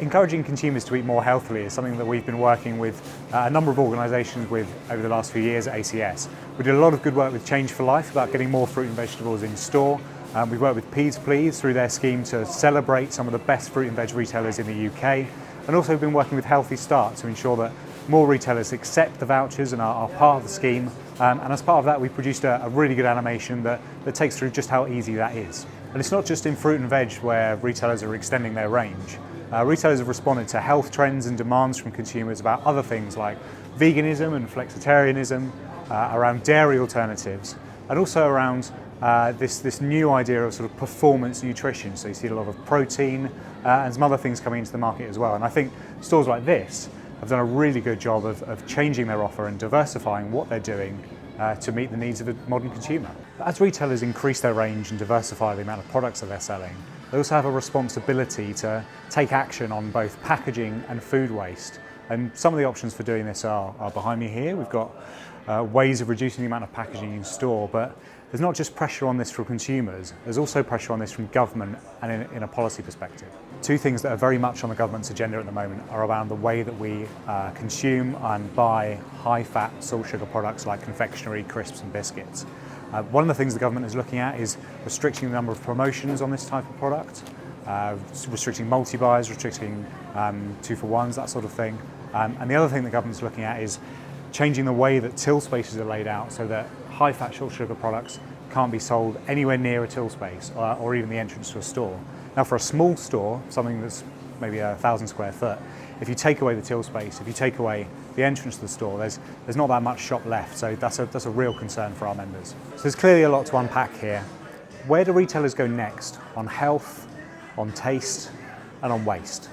Encouraging consumers to eat more healthily is something that we've been working with a number of organisations with over the last few years at ACS. We did a lot of good work with Change for Life about getting more fruit and vegetables in store. We've worked with Peas Please through their scheme to celebrate some of the best fruit and veg retailers in the UK. And also been working with Healthy Start to ensure that more retailers accept the vouchers and are part of the scheme. And as part of that, we produced a really good animation that takes through just how easy that is. And it's not just in fruit and veg where retailers are extending their range. Retailers have responded to health trends and demands from consumers about other things like veganism and flexitarianism, around dairy alternatives, and also around this new idea of sort of performance nutrition. So you see a lot of protein and some other things coming into the market as well. And I think stores like this have done a really good job of changing their offer and diversifying what they're doing to meet the needs of a modern consumer. As retailers increase their range and diversify the amount of products that they're selling, they also have a responsibility to take action on both packaging and food waste. And some of the options for doing this are behind me here. We've got ways of reducing the amount of packaging in store, but there's not just pressure on this from consumers, there's also pressure on this from government and in a policy perspective. Two things that are very much on the government's agenda at the moment are around the way that we consume and buy high-fat, salt-sugar products like confectionery, crisps and biscuits. One of the things the government is looking at is restricting the number of promotions on this type of product, restricting multi-buys, restricting 2-for-1s, that sort of thing. And the other thing the government's looking at is changing the way that till spaces are laid out so that high-fat, short-sugar products can't be sold anywhere near a till space or even the entrance to a store. Now, for a small store, something that's maybe 1,000 square foot, if you take away the till space, if you take away the entrance to the store, there's not that much shop left, so that's a real concern for our members. So there's clearly a lot to unpack here. Where do retailers go next on health, on taste, and on waste?